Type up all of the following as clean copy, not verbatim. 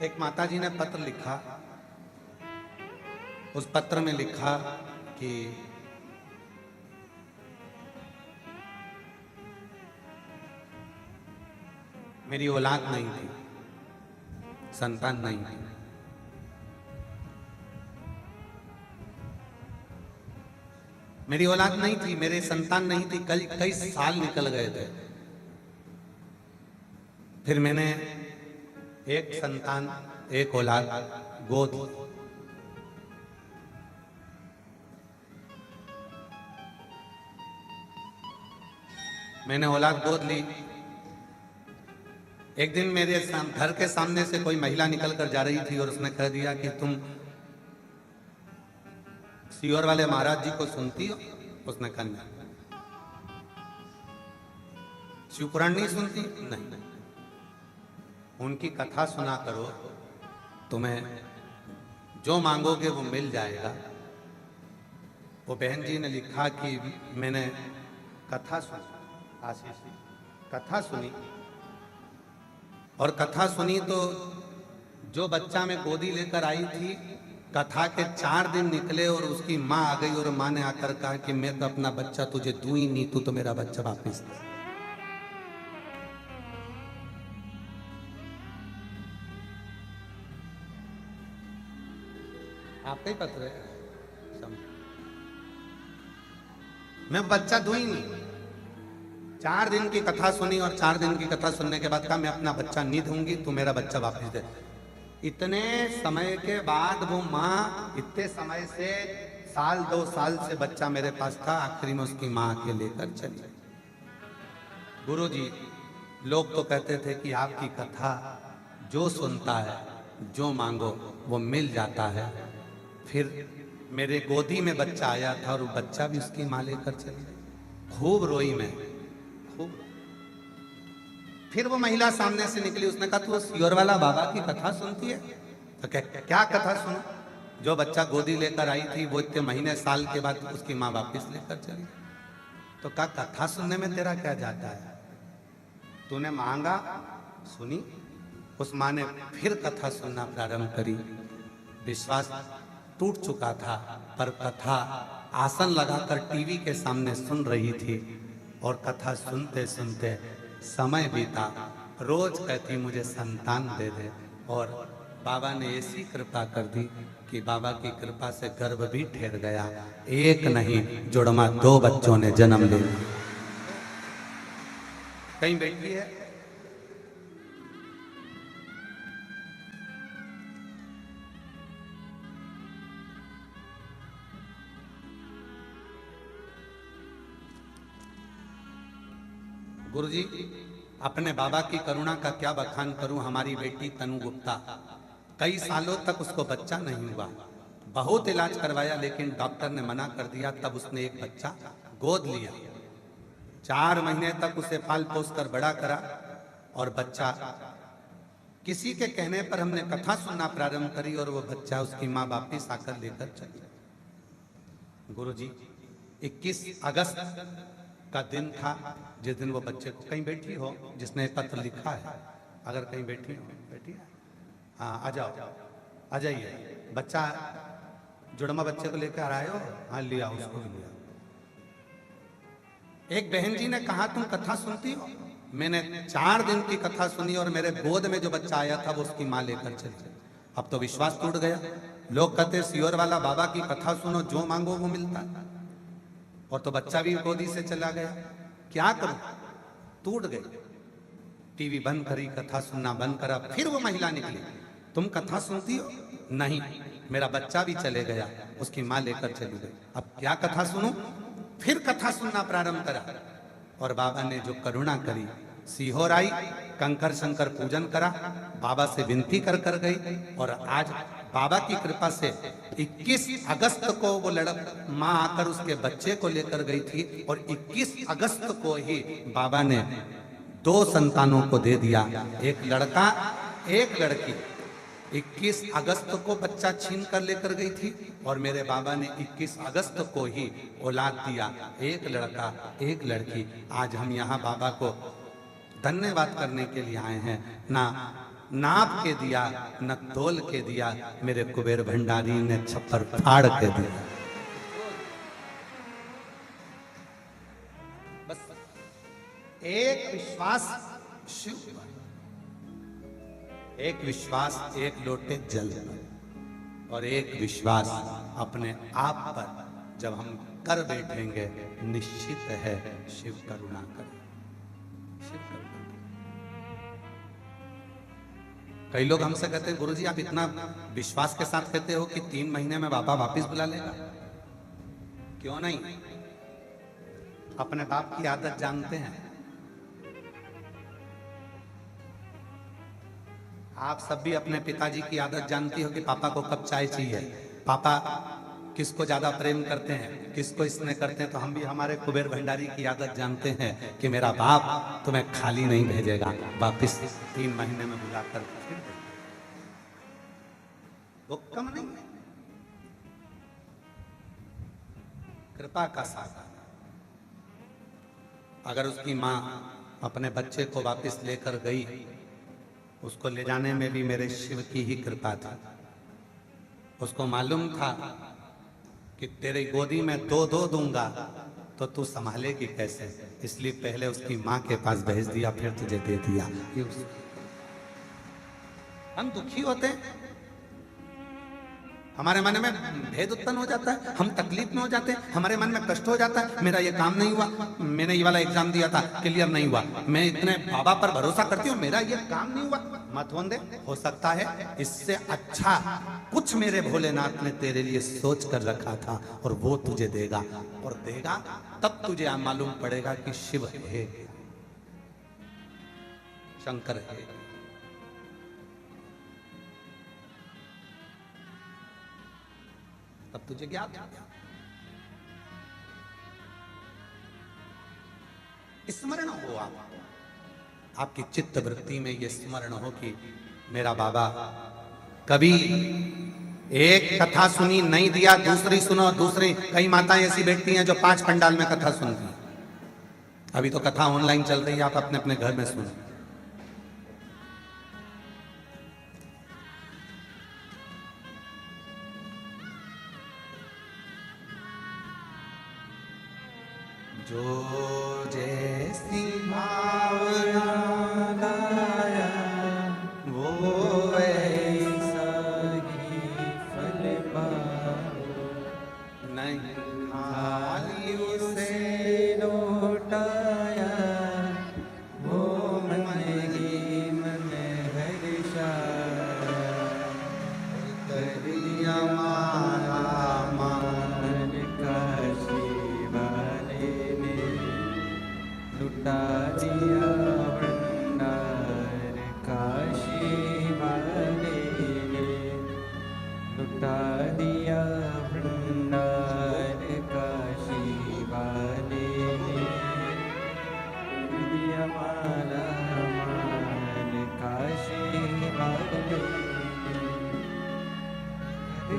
एक माताजी ने पत्र लिखा। उस पत्र में लिखा कि मेरी औलाद नहीं थी, संतान नहीं थी। मेरी औलाद नहीं थी, मेरे संतान नहीं थी। कई साल निकल गए थे। फिर मैंने एक संतान, एक औलाद गोद। मैंने औलाद गोद ली। एक दिन मेरे घर के सामने से कोई महिला निकल कर जा रही थी और उसने कह दिया कि तुम सियोर वाले महाराज जी को सुनती हो? उसने कहा नहीं। शिव पुराण नहीं सुनती? नहीं। उनकी कथा सुना करो, तुम्हें जो मांगोगे वो मिल जाएगा। वो बहन जी ने लिखा कि मैंने कथा सुनी, आशीष कथा सुनी, और कथा सुनी तो जो बच्चा मैं गोदी लेकर आई थी, कथा के 4 दिन निकले और उसकी माँ आ गई और माँ ने आकर कहा कि मैं तो अपना बच्चा तुझे दूं ही नहीं, तू तो मेरा बच्चा वापिस दे। आपका ही पत्र है। मैं बच्चा दूं ही नहीं। 4 दिन की कथा सुनी और 4 दिन की कथा सुनने के बाद कहा मैं अपना बच्चा नहीं दूंगी, तू मेरा बच्चा वापस दे। इतने समय के बाद वो माँ, इतने समय से 1-2 साल से बच्चा मेरे पास था, आखिरी में उसकी माँ के लेकर चली। गुरुजी, लोग तो कहते थे कि आपकी कथा जो सुनता है, जो मांगो वो मिल जाता है। फिर मेरे गोदी में बच्चा आया था और वो बच्चा भी उसकी माँ लेकर चली। खूब रोई मैं, खूब। फिर वो महिला सामने से निकली, उसने कहा तू सियोर वाला बाबा की कथा सुनती है? तो क्या कथा सुना? जो बच्चा गोदी लेकर आई थी वो इतने महीने साल के बाद उसकी माँ वापिस लेकर चली। तो कहा कथा सुनने में तेरा क्या जाता है? तूने मांगा, सुनी। उस माँ ने फिर कथा सुनना प्रारंभ करी। विश्वास टूट चुका था, पर कथा आसन लगाकर टीवी के सामने सुन रही थी और कथा सुनते सुनते समय बीता। रोज कहती मुझे संतान दे दे, और बाबा ने ऐसी कृपा कर दी कि बाबा की कृपा से गर्भ भी ठहर गया। एक नहीं जुड़मा 2 बच्चों ने जन्म ले लिया। कहीं बेटी है? गुरुजी, अपने बाबा की करुणा का क्या बखान करूं। हमारी बेटी तनु गुप्ता, कई सालों तक उसको बच्चा नहीं हुआ। बहुत इलाज करवाया लेकिन डॉक्टर ने मना कर दिया। तब उसने एक बच्चा गोद लिया। 4 महीने तक उसे पाल पोस कर बड़ा करा, और बच्चा किसी के कहने पर हमने कथा सुनना प्रारंभ करी और वो बच्चा उसकी माँ वापिस आकर लेकर चली। गुरुजी, 21 अगस्त का दिन था जिस दिन वो बच्चे को, कहीं बैठी हो जिसने पत्र लिखा है, अगर कहीं बैठी हो, बैठी है, हाँ आ जाओ, आ जाइए। बच्चा जुड़मा बच्चे को लेकर आए हो? हाँ लिया, उसको भी लिया। एक बहन जी ने कहा तुम कथा सुनती हो? मैंने 4 दिन की कथा सुनी और मेरे गोद में जो बच्चा आया था वो उसकी माँ लेकर चली। अब तो विश्वास टूट गया। लोग कहते सियोर वाला बाबा की कथा सुनो, जो मांगो वो मिलता है, और तो बच्चा भी गोदी से चला गया। क्या करूं? टूट गई। टीवी बंद करी, कथा सुनना बंद करा। फिर वो महिला निकली, तुम कथा सुनती हो? नहीं, मेरा बच्चा भी चले गया, उसकी माँ लेकर चली गई। अब क्या कथा सुनूं? फिर कथा सुनना प्रारंभ करा, और बाबा ने जो करुणा करी, सीहोर आई, कंकर शंकर पूजन करा, बाबा से विनती कर गई। और आज बाबा की कृपा से 21 अगस्त को वो माँ आकर उसके बच्चे को लेकर गई थी, और 21 अगस्त को ही बाबा ने 2 संतानों को दे दिया, एक लड़का एक लड़की। 21 अगस्त को बच्चा छीन कर लेकर गई थी, और मेरे बाबा ने 21 अगस्त को ही औलाद दिया, एक लड़का एक लड़की। आज हम यहाँ बाबा को धन्यवाद करने के लिए आए हैं। ना नाप के दिया न तोल के दिया, मेरे कुबेर भंडारी ने छप्पर फाड़ के दिया। बस एक विश्वास शिव पर, एक विश्वास एक लोटे जल पर, और एक विश्वास अपने आप पर जब हम कर बैठेंगे, निश्चित है शिव करुणा कर। शिव करुणा। कई लोग हमसे कहते हैं गुरुजी आप इतना विश्वास के साथ कहते हो कि 3 महीने में बाबा वापस बुला लेगा। क्यों नहीं? अपने बाप की आदत जानते हैं। आप सब भी अपने पिताजी की आदत जानती हो कि पापा को कब चाय चाहिए, पापा किसको ज्यादा प्रेम करते हैं, किसको इसने करते हैं। तो हम भी हमारे कुबेर भंडारी की आदत जानते हैं कि मेरा बाप तुम्हें खाली नहीं भेजेगा, वापिस 3 महीने में बुलाकर फिर वो कम नहीं है। कृपा का सागर। अगर उसकी मां अपने बच्चे को वापस लेकर गई, उसको ले जाने में भी मेरे शिव की ही कृपा थी। उसको मालूम था कि तेरी गोदी में 2 दूंगा तो तू संभालेगी कैसे, इसलिए पहले उसकी मां के पास भेज दिया, फिर तुझे दे दिया। हम दुखी होते हैं, हमारे मन में भेद उत्पन्न हो जाता है, हम तकलीफ में हो जाते हैं, हमारे मन में कष्ट हो जाता है। मेरा ये काम नहीं हुआ, मैंने ये वाला एग्जाम दिया था क्लियर नहीं हुआ, मैं इतने बाबा पर भरोसा करती हूँ, मेरा ये काम नहीं हुआ। मत होने दे, हो सकता है इससे अच्छा कुछ मेरे भोलेनाथ ने तेरे लिए सोच कर रखा था, और वो तुझे देगा, और देगा तब तुझे मालूम पड़ेगा कि शिव है, शंकर है। तब तुझे ज्ञात हो गया। स्मरण हो, आपकी चित्त वृत्ति में ये स्मरण हो कि मेरा बाबा कभी एक कथा सुनी नहीं दिया, दूसरी सुनो, दूसरी। कई माताएं ऐसी बैठती हैं जो 5 पंडाल में कथा सुनती हैं। अभी तो कथा ऑनलाइन चल रही है, आप अपने अपने घर में सुनो। जो जैसी भावना लाया वो ऐसा ही फल पाओ, नहीं खाली से लौटाया वो मन ही मन हर्षाया, कर दिया मारा मान का लुटा दिया भंडार काशी वाले ने, लुटा दिया भंडार काशी वाले ने, दिया माला मान काशी वाले ने,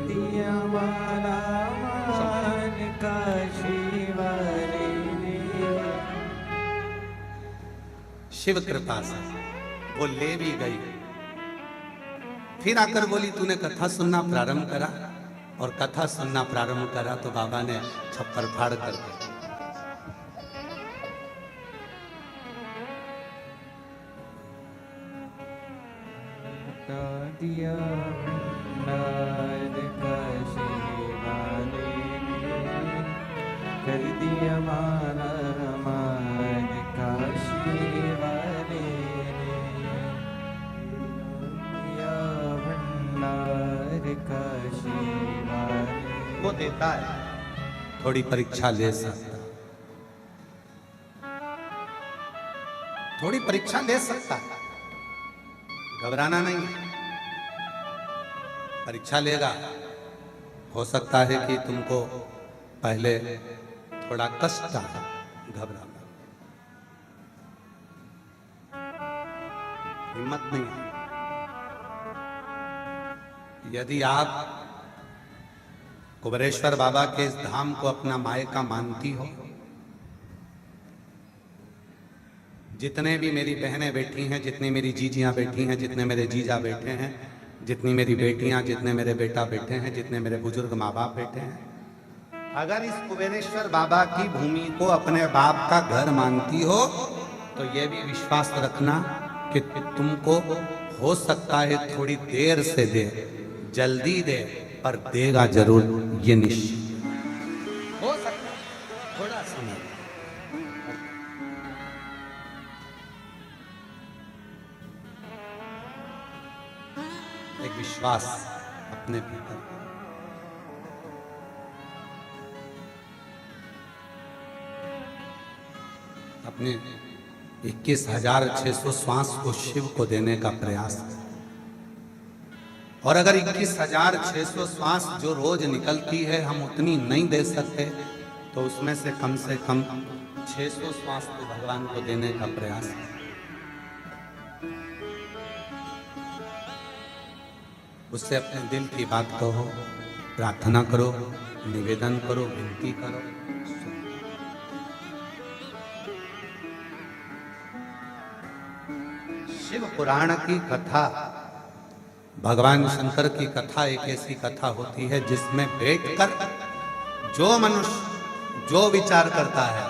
दिया माला मान काशी वाले। शिव कृपा से वो ले भी गई, फिर आकर बोली तूने कथा सुनना प्रारंभ करा, और कथा सुनना प्रारंभ करा तो बाबा ने छप्पर फाड़ कर दिया। कर दिया माला मान काशी वाले ने, दिया भंडार काशी वाले। वो देता है, थोड़ी परीक्षा ले सकता, थोड़ी परीक्षा ले सकता है, घबराना नहीं। परीक्षा लेगा, हो सकता है कि तुमको पहले थोड़ा कष्ट आए, घबराना, हिम्मत नहीं। यदि आप कुबेरेश्वर बाबा के इस धाम को अपना मायका मानती हो, जितने भी मेरी बहनें बैठी हैं, जितनी मेरी जीजियां बैठी हैं, जितने मेरे जीजा बैठे हैं, जितनी मेरी बेटियां, जितने मेरे बेटा बैठे हैं, जितने मेरे बुजुर्ग माँ बाप बैठे हैं, अगर इस कुबेरेश्वर बाबा की भूमि को अपने बाप का घर मानती हो तो ये भी विश्वास रखना कि तुमको हो सकता है थोड़ी देर से दे, जल्दी दे, पर देगा जरूर, ये निश्चित हो सकता है थोड़ा समय। एक विश्वास अपने भीतर, अपने 21,600 श्वास को शिव को देने का प्रयास है। और अगर 21,600 श्वास जो रोज निकलती है हम उतनी नहीं दे सकते तो उसमें से कम 600 श्वास को भगवान को देने का प्रयास है। उससे अपने दिल की बात कहो, प्रार्थना करो, निवेदन करो, विनती करो। शिव पुराण की कथा, भगवान शंकर की कथा एक ऐसी कथा होती है जिसमें बैठकर जो मनुष्य जो विचार करता है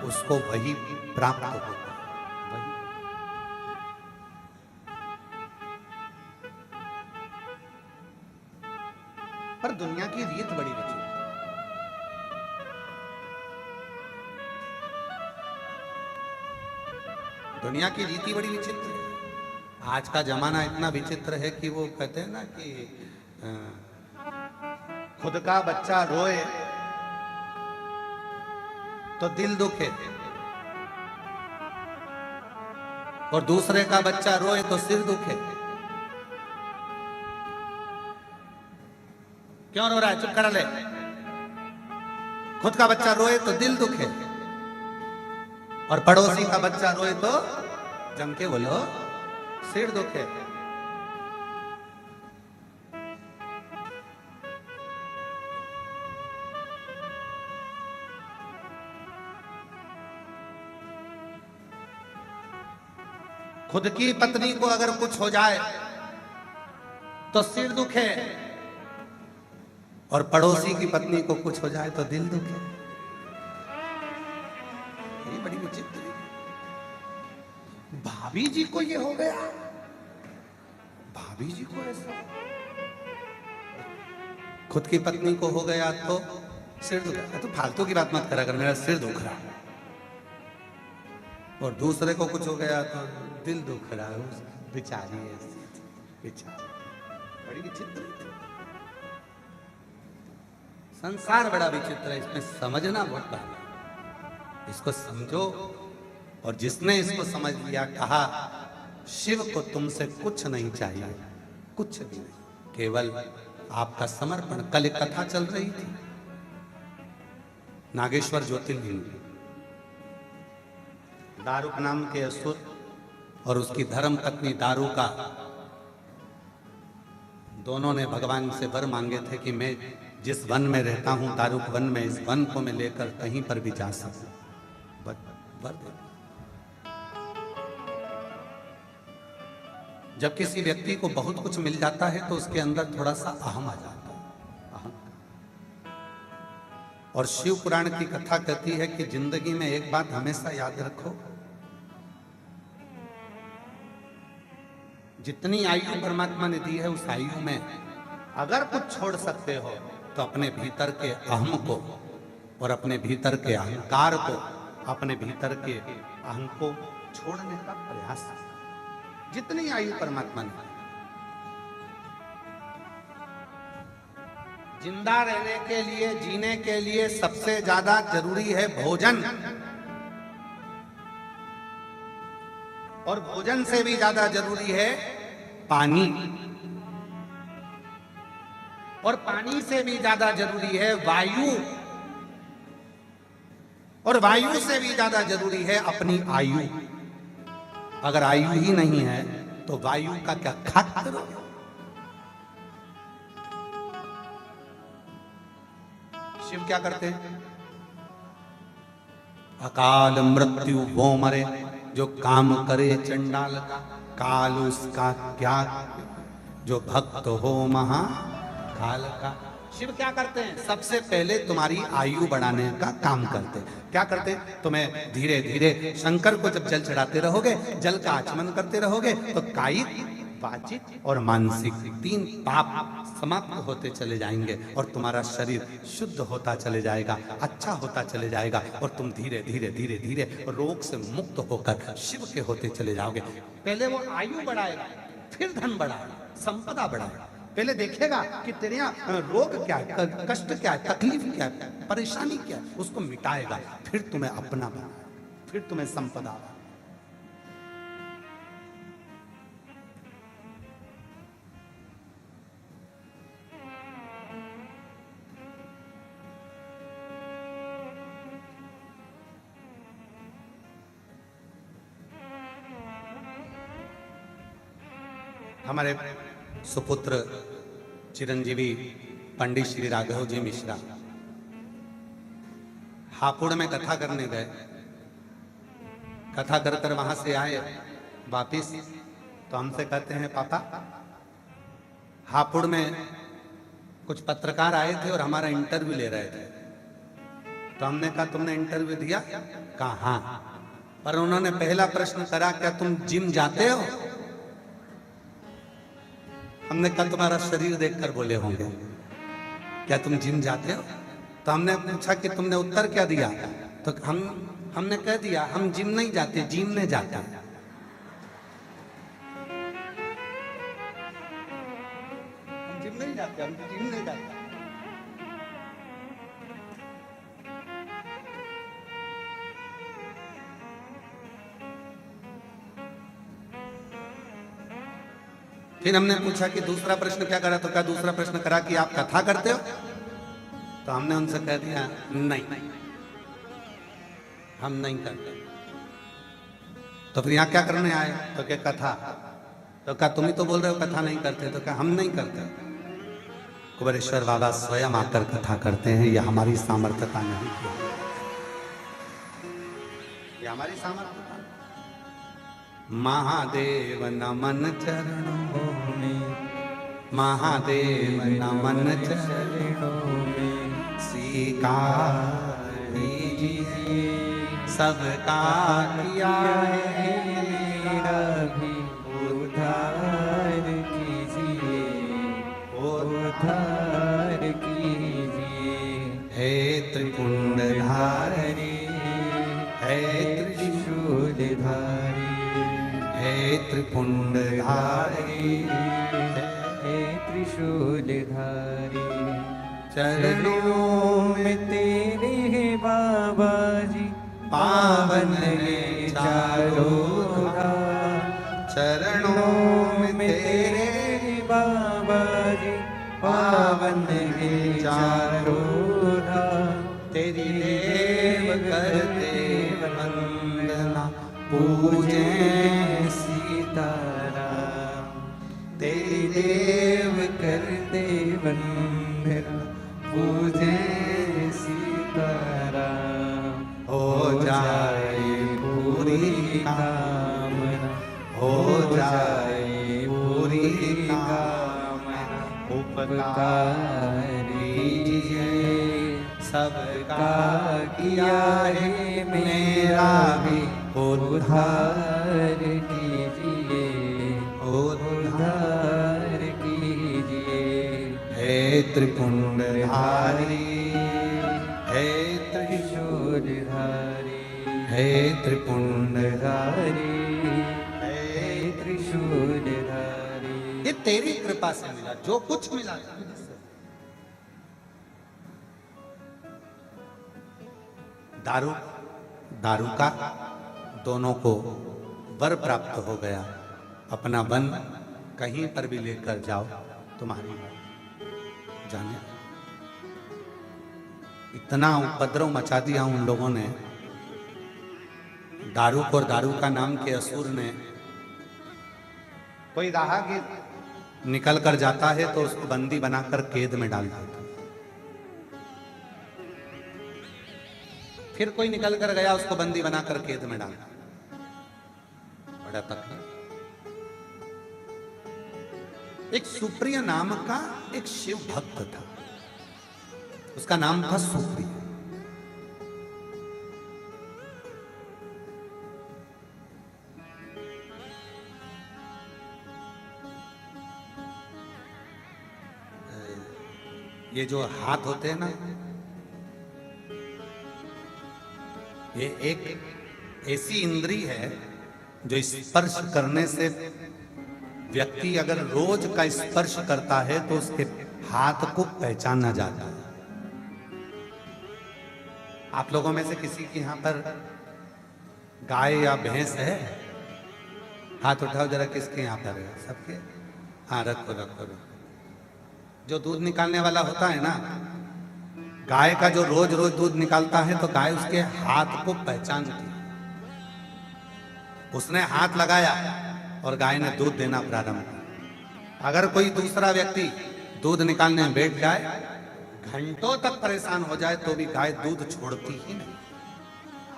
उसको वही प्राप्त होता है। पर दुनिया की रीत बड़ी विचित्र, दुनिया की रीति बड़ी विचित्र है। आज का जमाना इतना विचित्र है कि वो कहते हैं ना कि खुद का बच्चा रोए तो दिल दुखे और दूसरे का बच्चा रोए तो सिर दुखे। क्यों रो रहा है? चुप करा ले। खुद का बच्चा रोए तो दिल दुखे और पड़ोसी का बच्चा रोए तो जम के बोलो सिर दुखे। खुद की पत्नी को अगर कुछ हो जाए तो सिर दुखे और पड़ोसी की पत्नी को कुछ हो जाए तो दिल दुखे। ये बड़ी विचित्र है। भाभी जी को ये हो गया, भाभी जी को ऐसा, खुद की पत्नी को हो गया तो सिर दुख रहा। तो फालतू की बात मत करा कर, मेरा सिर दुख रहा है। और दूसरे को कुछ हो गया तो दिल दुख रहा है। बेचारी ऐसी, बेचारी, बड़ी विचित्र है। संसार बड़ा विचित्र है, इसमें समझना बहुत बात। इसको समझो। और जिसने इसको समझ लिया, कहा शिव को तुमसे कुछ नहीं चाहिए, कुछ भी नहीं, केवल आपका समर्पण। कल एक कथा चल रही थी, नागेश्वर ज्योतिर्लिंग, दारुक नाम के असुर और उसकी धर्म पत्नी दारुका, दोनों ने भगवान से वर मांगे थे कि मैं जिस वन में रहता हूं, दारुक वन में, इस वन को मैं लेकर कहीं पर भी जा सकूं। वर जब किसी व्यक्ति को बहुत कुछ मिल जाता है तो उसके अंदर थोड़ा सा अहम आ जाता है, अहम। और शिव पुराण की कथा कहती है कि जिंदगी में एक बात हमेशा याद रखो, जितनी आयु परमात्मा ने दी है उस आयु में अगर कुछ छोड़ सकते हो तो अपने भीतर के अहम को और अपने भीतर के अहंकार को, अपने भीतर के अहम को छोड़ने का प्रयास, जितनी आयु परमात्मा ने। जिंदा रहने के लिए, जीने के लिए सबसे ज्यादा जरूरी है भोजन, और भोजन से भी ज्यादा जरूरी है पानी, और पानी से भी ज्यादा जरूरी है वायु, और वायु से भी ज्यादा जरूरी है अपनी आयु। अगर आयु ही नहीं है तो वायु का क्या खाक करो। शिव क्या करते हैं? अकाल मृत्यु वो मरे, जो काम करे चंडाल का, काल उसका क्या, जो भक्त हो महा काल का। शिव क्या करते हैं? सबसे पहले तुम्हारी आयु बढ़ाने का काम करते हैं। क्या करते हैं? तुम्हें धीरे धीरे शंकर को जब जल चढ़ाते रहोगे, जल का आचमन करते रहोगे, तो कायिक, वाचिक और मानसिक 3 पाप समाप्त होते चले जाएंगे और तुम्हारा शरीर शुद्ध होता चले जाएगा, अच्छा होता चले जाएगा और तुम धीरे धीरे धीरे धीरे रोग से मुक्त होकर शिव के होते चले जाओगे। पहले वो आयु बढ़ाएगा, फिर धन बढ़ाएगा, संपदा बढ़ाएगा। पहले देखेगा कि तेरे यहाँ रोग क्या है, कष्ट क्या है, तकलीफ क्या है, परेशानी क्या है, उसको मिटाएगा, फिर तुम्हें अपना बना, फिर तुम्हें संपदा। हमारे सुपुत्र चिरंजीवी पंडित श्री राघव जी मिश्रा हापुड़ में कथा करने गए। कथा कर कर वहां से आए वापिस, तो हमसे कहते हैं पापा, हापुड़ में कुछ पत्रकार आए थे और हमारा इंटरव्यू ले रहे थे। तो हमने कहा तुमने इंटरव्यू दिया? कहा हाँ। पर उन्होंने पहला प्रश्न करा, क्या तुम जिम जाते हो? हमने कल तुम्हारा शरीर देखकर बोले होंगे, क्या तुम जिम जाते हो? तो हमने पूछा कि तुमने उत्तर क्या दिया? तो हमने कह दिया हम जिम नहीं जाते, जिम में जाते हैं। हम जिम नहीं जाते, हम जिम नहीं जाते। फिर हमने पूछा कि दूसरा प्रश्न क्या करा? तो क्या दूसरा प्रश्न करा कि आप कथा करते हो? तो हमने उनसे कह दिया नहीं, हम नहीं करते। तो फिर यहाँ क्या करने आए? तो क्या कथा? तो क्या तुम ही तो बोल रहे हो कथा नहीं करते? तो क्या हम नहीं करते। कुबेरेश्वर बाबा स्वयं आकर कथा करते हैं, यह हमारी सामर्थ्यता नहीं है, यह हमारी सामर्थ्यता। महादेव नमन चरणों में, महादेव नमन चरणों में, स्वीकार कीजिए सबका किया है मेरा भी उद्धार कीजिए, उद्धार कीजिए। हे त्रिपुंडधारी, हे त्रिशूलधारी, हे त्रिपुंडधारी, हे त्रिशूलधारी, चरणों में तेरे बाबा जी पावन है चारों धाम। चरणों में तेरे बाबा जी पावन है चारों धाम। तेरी देव करते वंदना, पूजे सीताराम, तेरी देव करते वंदना, पूजे सीताराम। हो जाए पूरी कामना, हो जाए पूरी कामना। उपकार कीजिए सबका किया है मेरा भी उद्धार कीजिए, उद्धार कीजिए। हे त्रिपुंडधारी, हे त्रिशूलधारी, हे त्रिपुंडधारी, हे त्रिशूलधारी। ये तेरी कृपा से मिला, जो कुछ मिला दारू दारू का दोनों को वर प्राप्त हो गया। अपना वन कहीं पर भी लेकर जाओ, तुम्हारी जाने। इतना उपद्रव मचा दिया उन लोगों ने, दारू को, दारू का नाम के असुर ने। कोई राहगीर निकल कर जाता है तो उसको बंदी बनाकर कैद में डाल देता। फिर कोई निकल कर गया, उसको बंदी बनाकर कैद में डाला। जरा तक एक सुप्रिय नाम का एक शिव भक्त था, उसका नाम था सुप्रिय। ये जो हाथ होते हैं ना, ये एक ऐसी इंद्री है जो स्पर्श करने से व्यक्ति अगर रोज का स्पर्श करता है तो उसके हाथ को पहचाना जाता है। आप लोगों में से किसी के यहां पर गाय या भैंस है? हाथ उठाओ जरा, किसके यहां पर है? सबके? हाँ, रखो रखो रखो। जो दूध निकालने वाला होता है ना, गाय का जो रोज रोज दूध निकालता है तो गाय उसके हाथ को पहचानती है। उसने हाथ लगाया और गाय ने दूध देना प्रारंभ किया। अगर कोई दूसरा व्यक्ति दूध निकालने में बैठ जाए, घंटों तक परेशान हो जाए तो भी गाय दूध छोड़ती ही नहीं।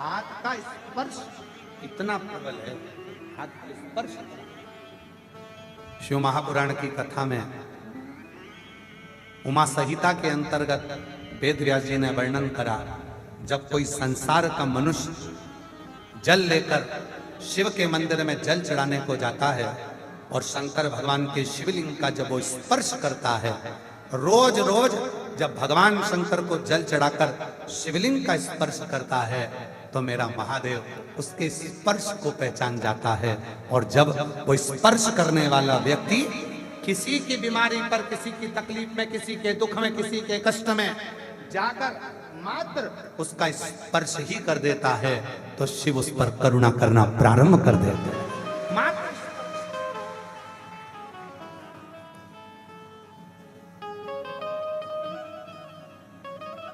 हाथ का स्पर्श इतना प्रबल है, हाथ का स्पर्श। शिव महापुराण की कथा में उमा संहिता के अंतर्गत वेद व्यास जी ने वर्णन करा, जब कोई संसार का मनुष्य जल लेकर शिव के मंदिर में जल चढ़ाने को जाता है और शंकर भगवान के शिवलिंग का जब वो स्पर्श करता है, रोज रोज जब भगवान शंकर को जल चढ़ाकर शिवलिंग का स्पर्श करता है तो मेरा महादेव उसके स्पर्श को पहचान जाता है। और जब वो स्पर्श करने वाला व्यक्ति किसी की बीमारी पर, किसी की तकलीफ में, किसी के दुख में, किसी के कष्ट में जाकर मात्र उसका स्पर्श ही कर देता है तो शिव उस पर करुणा करना प्रारंभ कर देते हैं। मात्र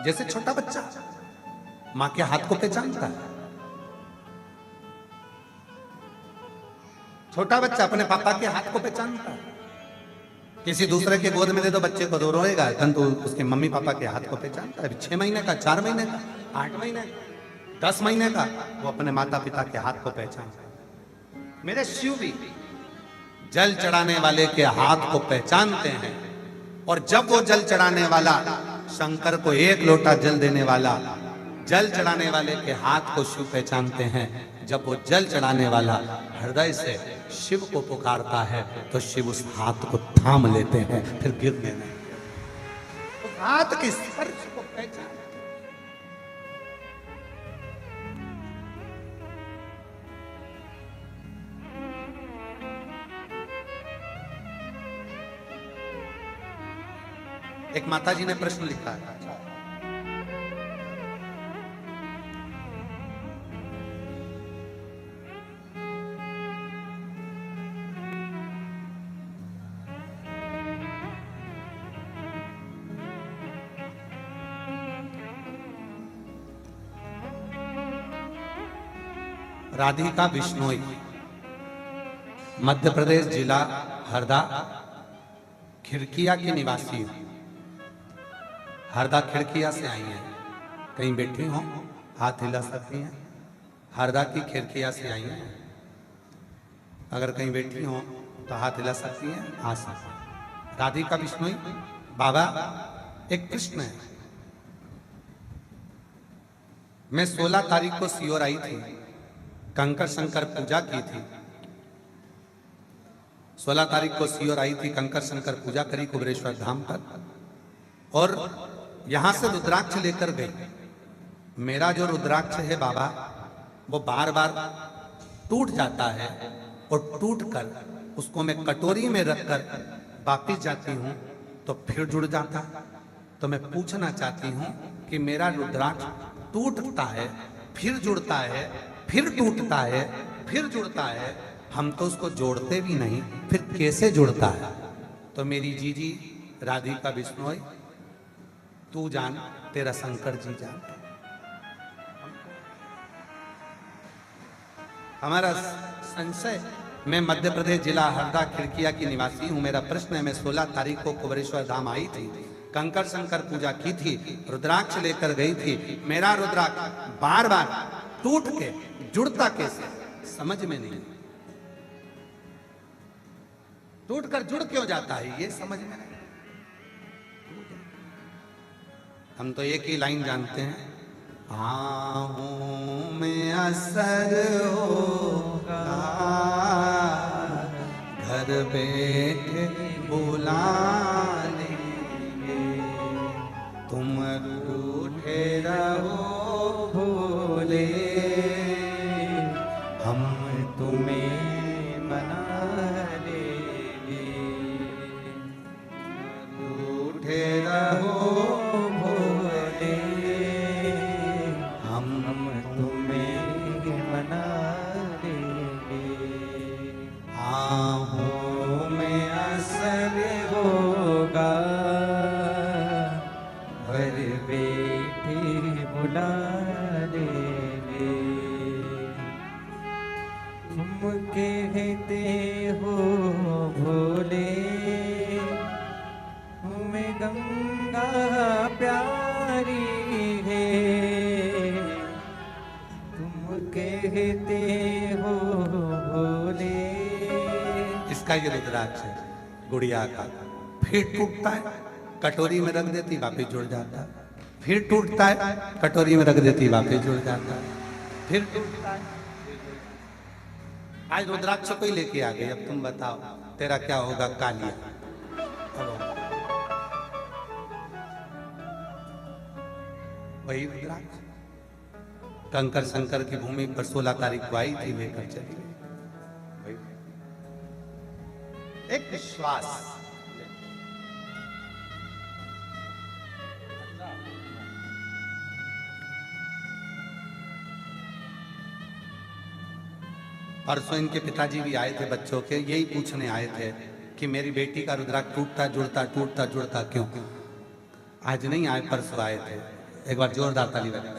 जैसे छोटा बच्चा मां के हाथ को पहचानता है। छोटा बच्चा अपने पापा के हाथ को पहचानता है। किसी दूसरे के गोद में दे दो बच्चे को तो रोएगा, परंतु उसके मम्मी पापा के हाथ को पहचानता है। 6 महीने का, 4 महीने का, 8 महीने का, 10 महीने का, वो अपने माता पिता के हाथ को पहचानता है। मेरे शिव भी जल चढ़ाने वाले के हाथ को पहचानते हैं। और जब वो जल चढ़ाने वाला शंकर को 1 लोटा जल देने वाला, जल चढ़ाने वाले के हाथ को शिव पहचानते हैं। जब वो जल चढ़ाने वाला हृदय से शिव को पुकारता है तो शिव उस हाथ को थाम लेते हैं, फिर गिरने नहीं। उस हाथ के स्पर्श को पहचान। एक माता जी ने प्रश्न लिखा है, राधिका बिश्नोई, मध्य प्रदेश जिला हरदा खिड़किया की निवासी हूं। हरदा खिड़किया से आई हैं। कहीं बैठी हो, हाथ हिला सकती हैं। हरदा की खिड़किया से आई हैं। अगर कहीं बैठी हो तो हाथ हिला सकती हैं, आ सकती हैं। राधिका बिश्नोई बाबा एक कृष्ण है। मैं 16 तारीख को सीहोर आई थी, कंकर शंकर पूजा की थी। 16 तारीख को सीहोर आई थी, कंकर शंकर पूजा करी कुबेरेश्वर धाम पर, और यहां से रुद्राक्ष लेकर गई। मेरा जो रुद्राक्ष है बाबा, वो बार बार टूट जाता है और टूट कर उसको मैं कटोरी में रखकर वापिस जाती हूं तो फिर जुड़ जाता है। तो मैं पूछना चाहती हूं कि मेरा रुद्राक्ष टूटता है, फिर जुड़ता है, फिर टूटता है, फिर जुड़ता है, हम तो उसको जोड़ते भी नहीं, फिर कैसे जुड़ता है? तो मेरी जीजी राधिका बिश्नोई, तू जान, तेरा शंकर जी जान। हमारा संशय, मैं मध्य प्रदेश जिला हरदा खिड़किया की निवासी हूं। मेरा प्रश्न है, मैं 16 तारीख को कुबेरेश्वर धाम आई थी, कंकर शंकर पूजा की थी, रुद्राक्ष लेकर गई थी। मेरा रुद्राक्ष बार बार टूट के जुड़ता कैसे, समझ में नहीं। टूट कर जुड़ क्यों जाता है ये समझ में नहीं। हम तो एक ही लाइन जानते हैं, आहूं में असर होगा, घर बैठे बुला लेंगे, तुम रूठे रहो भोले, हम तुम्हें मना लेंगे, रूठे रहो भोले, हम तुम्हें मना लेंगे। आहूं में असर होगा घर बैठे बुला लेंगे, तुम कहते हो भोले तुम्हें गंगा प्यारी है, तुम कहते हो भोले। इसका ये रुद्राक्ष है गुड़िया का। फिर टूटता है, कटोरी में रख देती वापस जुड़ जाता है, फिर टूटता है, कटोरी में रख देती वापस जुड़ जाता है, फिर टूटता है। आज रुद्राक्ष को ही लेके आ गई, अब तुम बताओ तेरा क्या होगा कालिया। वही रुद्राक्ष कंकर शंकर की भूमि पर 16 तारीख को आई थी, लेकर चली गई। वही एक विश्वास। परसों इनके पिताजी भी आए थे बच्चों के, यही पूछने आए थे कि मेरी बेटी का रुद्राक्ष टूटता जुड़ता क्यों। आज नहीं आए, परसों आए थे। एक बार जोरदार ताली बजा।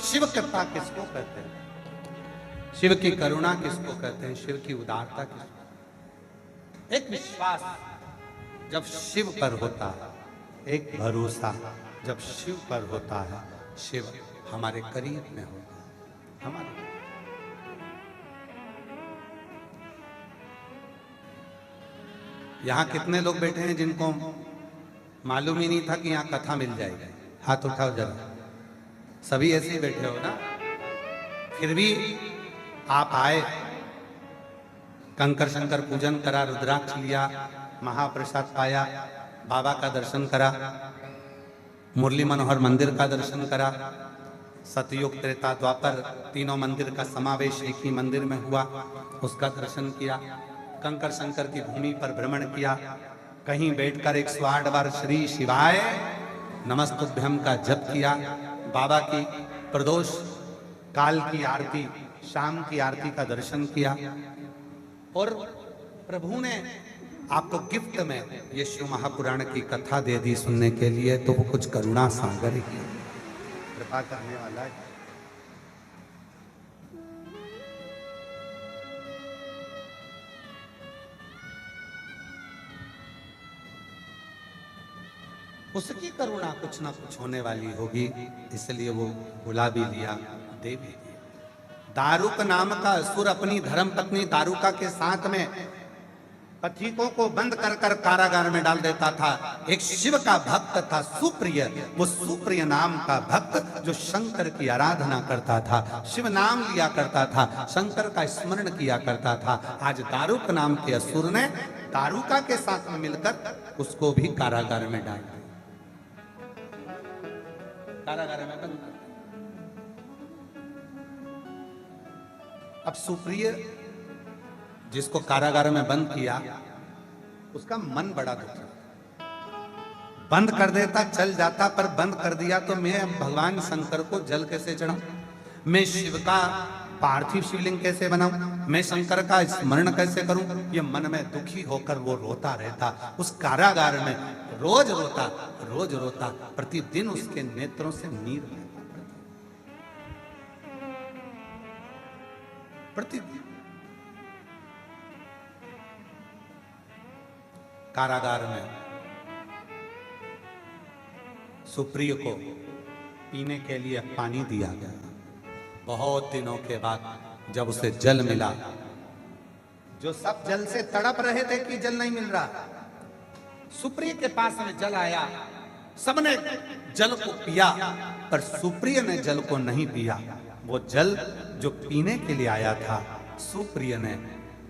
शिव कृपा किसको कहते हैं, शिव की करुणा किसको कहते हैं, शिव की उदारता किसको। एक विश्वास जब शिव पर होता है, एक भरोसा जब शिव पर होता है, शिव हमारे करीब में होता है। हमारे यहां कितने लोग बैठे हैं जिनको मालूम ही नहीं था कि यहां कथा मिल जाएगी? हाथ उठाओ जरा। सभी ऐसे ही बैठे हो ना, फिर भी आप आए, कंकर शंकर पूजन करा, रुद्राक्ष लिया, महाप्रसाद पाया, बाबा का दर्शन करा, मुरली मनोहर मंदिर का दर्शन करा, सतयुग त्रेता द्वापर तीनों मंदिर का समावेश एक ही मंदिर में हुआ, उसका दर्शन किया, कंकर शंकर की भूमि पर भ्रमण किया, कहीं बैठकर 108 बार श्री शिवाय नमस्तुभ्यम का जप किया, बाबा की प्रदोष काल की आरती, शाम की आरती का दर्शन किया, और प्रभु ने आपको गिफ्ट में ये शिव महापुराण की कथा दे दी सुनने के लिए। तो वो कुछ करुणा सागर ही कृपा करने वाला है। उसकी करुणा कुछ ना कुछ होने वाली होगी, इसलिए वो बुला भी लिया, दे भी दिया। दारुक नाम का असुर अपनी धर्म पत्नी दारुका के साथ में पथिकों को बंद कर कर कारागार में डाल देता था। एक शिव का भक्त था सुप्रिय, वो सुप्रिय नाम का भक्त जो शंकर की आराधना करता था, शिव नाम लिया करता था, शंकर का स्मरण किया करता था। आज दारुक नाम के असुर ने दारुका के साथ में मिलकर उसको भी कारागार में डाल दिया, कारागार में बंद कर। अब सुप्रिय जिसको कारागार में बंद किया, उसका मन बड़ा दुखी। बंद कर देता चल जाता, पर बंद कर दिया तो मैं अब भगवान शंकर को जल कैसे चढ़ाऊं, मैं शिव का पार्थिव शिवलिंग कैसे बनाऊं, मैं शंकर का स्मरण कैसे करूं। ये मन में दुखी होकर वो रोता रहता, उस कारागार में रोज रोता, प्रतिदिन उसके नेत्रों से नीर बहता, प्रतिदिन। कारागार में सुप्रिय को पीने के लिए पानी दिया गया। बहुत दिनों के बाद जब उसे जल मिला, जो सब जल से तड़प रहे थे कि जल नहीं मिल रहा, सुप्रिय के पास में जल आया। सबने जल को पिया, पर सुप्रिय ने जल को नहीं पिया। वो जल जो पीने के लिए आया था, सुप्रिय ने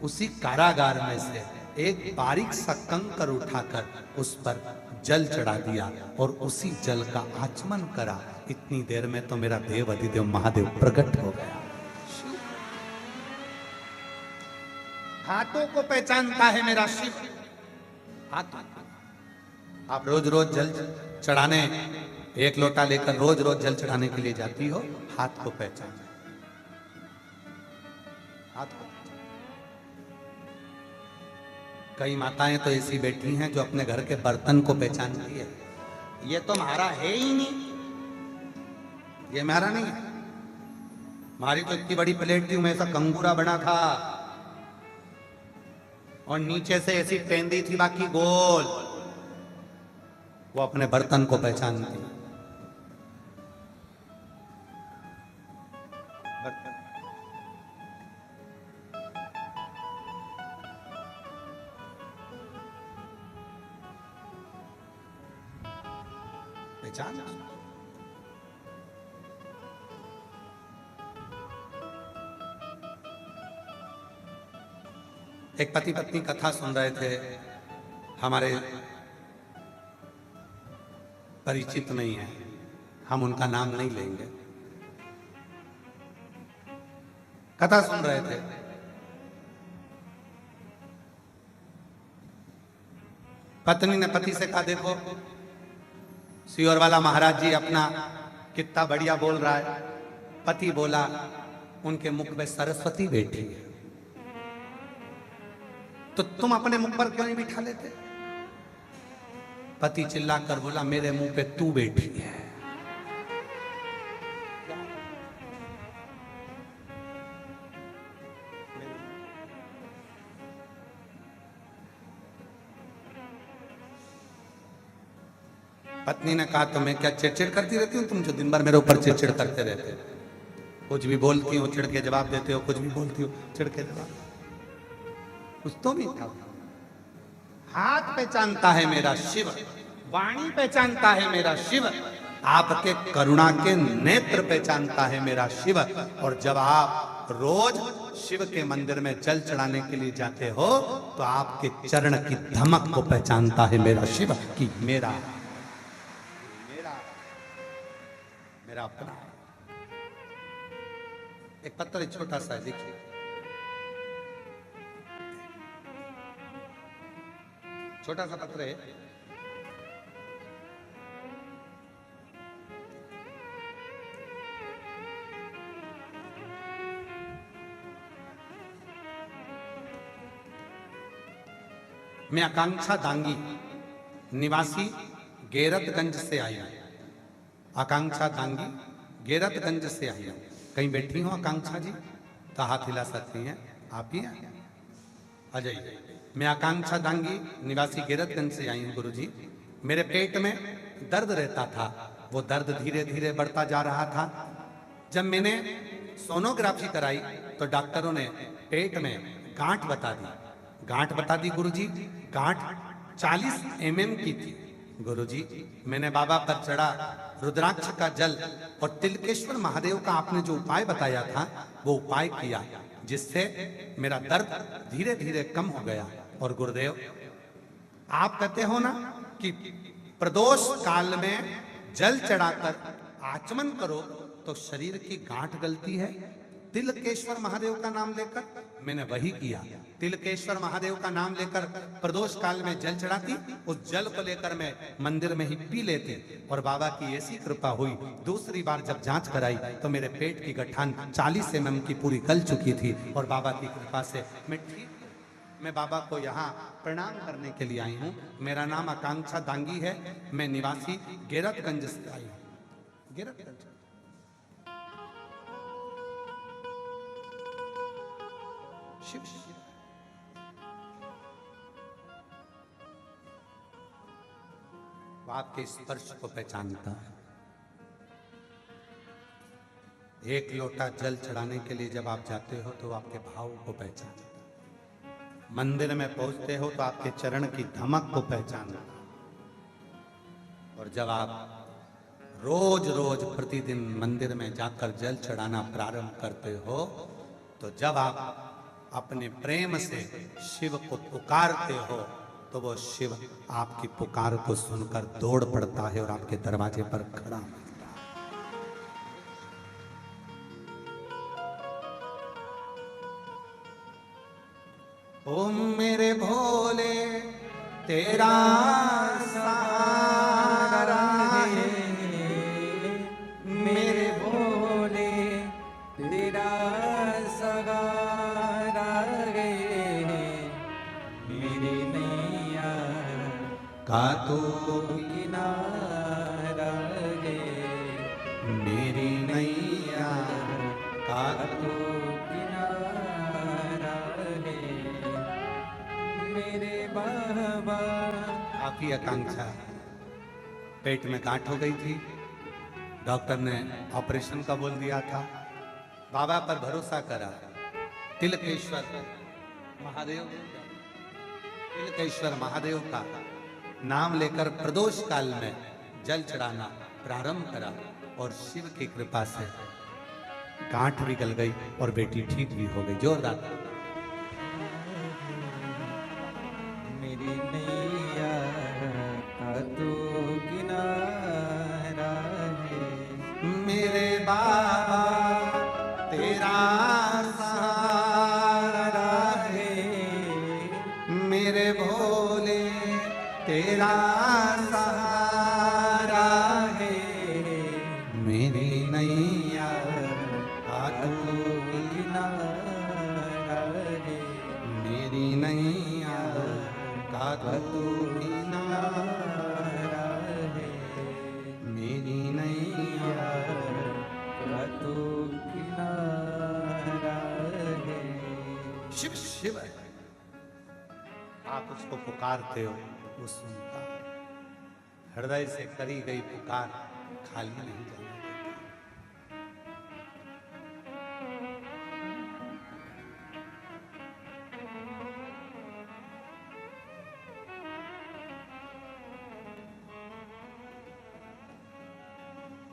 उसी कारागार में से एक बारीक सा कंकर उठाकर उस पर जल चढ़ा दिया और उसी जल का आचमन करा। इतनी देर में तो मेरा देव अधिदेव महादेव प्रकट हो गया। हाथों को पहचानता है मेरा शिव। हाथों, आप रोज रोज जल चढ़ाने, एक लोटा लेकर रोज रोज जल चढ़ाने के लिए जाती हो, हाथ को पहचान, हाथ को। कई माताएं तो ऐसी बैठी हैं जो अपने घर के बर्तन को पहचानती है। ये तो हमारा है ही नहीं, ये हमारा नहीं है। हमारी तो इतनी बड़ी प्लेट थी, ऐसा कंगूरा बना था और नीचे से ऐसी पेंदी थी बाकी गोल। वो अपने बर्तन को पहचानती। पहचान। एक पति पत्नी कथा सुन रहे थे, हमारे परिचित नहीं है, हम उनका नाम नहीं लेंगे। कथा सुन रहे थे, पत्नी ने पति से कहा, देखो सियोर वाला महाराज जी अपना कितना बढ़िया बोल रहा है। पति बोला, उनके मुख में सरस्वती बैठी है, तो तुम अपने मुख पर क्यों नहीं बिठा लेते? पति चिल्लाकर बोला, मेरे मुंह पे तू बैठी है। पत्नी ने कहा, तो मैं क्या चिड़चिड़ करती रहती हूँ? तुम जो दिन भर मेरे ऊपर चिड़चिड़ करते रहते हो, कुछ भी बोलती हो चिड़ के जवाब देते हो, कुछ भी बोलती हो चिड़ के जवाब। कुछ तो नहीं था। हाथ पहचानता है मेरा शिव, वाणी पहचानता है मेरा शिव, आपके करुणा के नेत्र पहचानता है मेरा शिव। और जब आप रोज शिव के मंदिर में जल चढ़ाने के लिए जाते हो, तो आपके चरण की धमक को पहचानता है मेरा शिव कि मेरा मेरा अपना। एक पत्थर छोटा सा है, देखिए, छोटा सा पत्र है। मैं आकांक्षा दांगी, निवासी गेरतगंज से आई हूं। आकांक्षा दांगी गेरतगंज से आई हूं। कहीं बैठी हो आकांक्षा जी? तो हाथ हिला सकती हैं, आप ही हैं? आ जाइए। मैं आकांक्षा दांगी, निवासी गेरतगंज से आई हूँ गुरुजी। मेरे पेट में दर्द रहता था, वो दर्द धीरे धीरे बढ़ता जा रहा था। जब मैंने सोनोग्राफी कराई तो डॉक्टरों ने पेट में गांठ बता दी। गांठ बता दी गुरुजी, गांठ 40 mm की थी। गुरुजी, मैंने बाबा पर चढ़ा रुद्राक्ष का जल और तिलकेश्वर महादेव का आपने जो उपाय बताया था, वो उपाय किया, जिससे मेरा दर्द धीरे धीरे कम हो गया। और गुरुदेव, आप कहते हो ना कि प्रदोष काल में जल चढ़ाकर आचमन करो तो शरीर की गांठ गलती है। तिलकेश्वर महादेव का नाम लेकर मैंने वही किया। तिलकेश्वर महादेव का नाम लेकर प्रदोष काल में जल चढ़ाती, उस जल को लेकर मैं मंदिर में ही पी लेती। और बाबा की ऐसी कृपा हुई, दूसरी बार जब जांच कराई तो मेरे पेट की गठान 40 mm की पूरी गल चुकी थी। और बाबा की कृपा से मैं ठीक। मैं बाबा को यहाँ प्रणाम करने के लिए आई हूँ। मेरा नाम आकांक्षा दांगी है, मैं निवासी गेरतगंज से आई हूँ। गेरतगंज शिव वो आपके स्पर्श को पहचानता है। एक लोटा जल चढ़ाने के लिए जब आप जाते हो तो आपके भाव को पहचानता, मंदिर में पहुंचते हो तो आपके चरण की धमक को पहचानता, और जब आप रोज रोज प्रतिदिन मंदिर में जाकर जल चढ़ाना प्रारंभ करते हो तो जब आप अपने प्रेम से शिव को पुकारते हो तो वो शिव आपकी पुकार को सुनकर दौड़ पड़ता है और आपके दरवाजे पर खड़ा मिलता है। ओम मेरे भोले तेरा सहारा है, मेरे भोले तेरा सहारा है, मेरी नैया का तू किनारा है, मेरी नैया का तू किनारा है, मेरे बाबा। आपकी आकांक्षा, पेट में गांठ हो गई थी, डॉक्टर ने ऑपरेशन का बोल दिया था, बाबा पर भरोसा करा, तिलकेश्वर महादेव, तिलकेश्वर महादेव का नाम लेकर प्रदोष काल में जल चढ़ाना प्रारंभ करा और शिव की कृपा से गांठ भी गल गई और बेटी ठीक भी हो गई। जोरदार। मेरी नैया का तू किनारा है, मेरे बाबा तेरा सहारा है, मेरे भोले तेरा सहारा है, मेरी नैया का तू किनारा है, मेरी नैया का तू किनारा है, मेरी नैया। का तू किनारा है। शिव शिव है, आप उसको पुकारते हो वो सुनता है। हृदय से करी गई पुकार खाली नहीं जाने देता।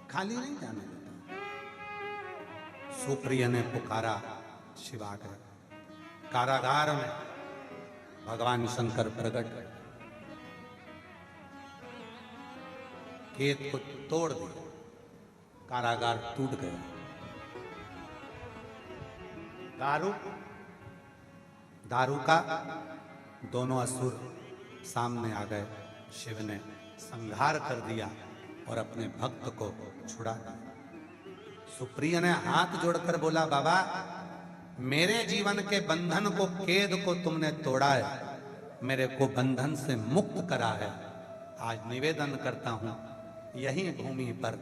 खाली नहीं जाने देता। सुप्रिय ने पुकारा, शिव आ गए। कारागार में भगवान शंकर प्रकट, खेत को तोड़ दिया, कारागार टूट गया। दारू का दोनों असुर सामने आ गए। शिव ने संहार कर दिया और अपने भक्त को छुड़ा दिया। सुप्रिय ने हाथ जोड़कर बोला, बाबा मेरे जीवन के बंधन को, कैद को तुमने तोड़ा है, मेरे को बंधन से मुक्त करा है। आज निवेदन करता हूं, यही भूमि पर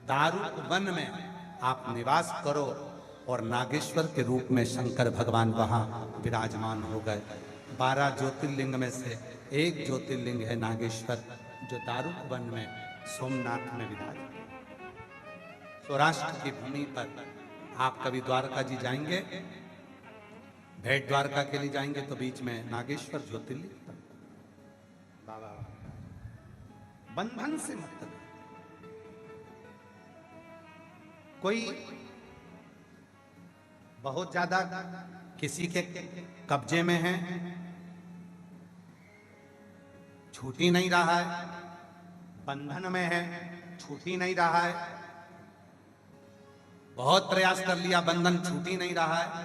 दारुक वन में आप निवास करो। और नागेश्वर के रूप में शंकर भगवान वहां विराजमान हो गए। 12 ज्योतिर्लिंग में से एक ज्योतिर्लिंग है नागेश्वर, जो दारुक वन में सोमनाथ में विराजमान। सौराष्ट्र की भूमि पर आप कभी द्वारका जी जाएंगे, भेंट द्वारका के लिए जाएंगे तो बीच में नागेश्वर ज्योतिर्लिंग। बाबा बंधन से मुक्त। कोई बहुत ज्यादा किसी के कब्जे में है, छूट ही नहीं रहा है, बंधन में है, छूट ही नहीं रहा है, बहुत प्रयास कर लिया, बंधन छूट ही नहीं रहा है।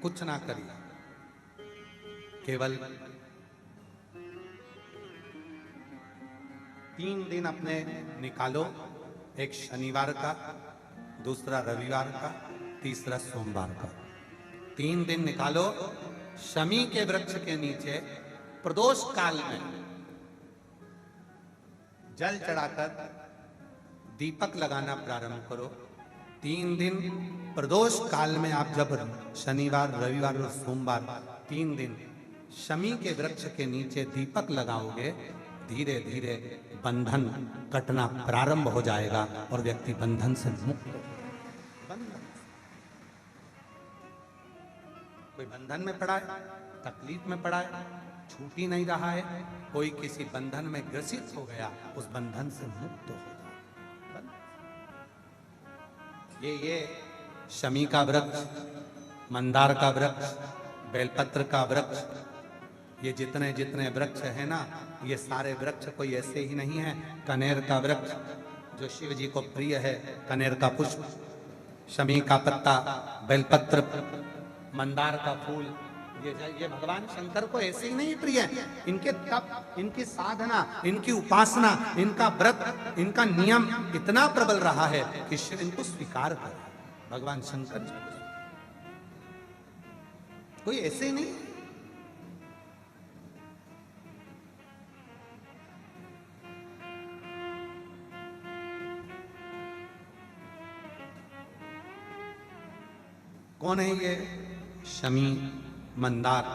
कुछ ना करिए, केवल 3 दिन अपने निकालो, एक शनिवार का, दूसरा रविवार का, तीसरा सोमवार का। 3 दिन निकालो, शमी के वृक्ष के नीचे प्रदोष काल में जल चढ़ाकर दीपक लगाना प्रारंभ करो। 3 दिन प्रदोष काल में आप जब शनिवार, रविवार और सोमवार 3 दिन शमी के वृक्ष के नीचे दीपक लगाओगे, धीरे धीरे बंधन कटना प्रारंभ हो जाएगा और व्यक्ति बंधन से मुक्त हो जाएगा। बंधन, कोई बंधन में पड़ा है, तकलीफ में पड़ा है, छूट ही नहीं रहा है, कोई किसी बंधन में ग्रसित हो गया, उस बंधन से मुक्त हो जाए। ये शमी का वृक्ष, मंदार का वृक्ष, बेलपत्र का वृक्ष, ये जितने जितने वृक्ष है ना, ये सारे वृक्ष कोई ऐसे ही नहीं है। कनेर का वृक्ष जो शिव जी को प्रिय है, कनेर का पुष्प, शमी का पत्ता, बेलपत्र, मंदार का फूल, ये भगवान शंकर को ऐसे ही नहीं प्रिय है। इनके तप, इनकी साधना, इनकी उपासना, इनका व्रत, इनका नियम इतना प्रबल रहा है कि शिव इनको स्वीकार कर भगवान शंकर जी कोई ऐसे ही नहीं। कौन है ये शमी मंदार?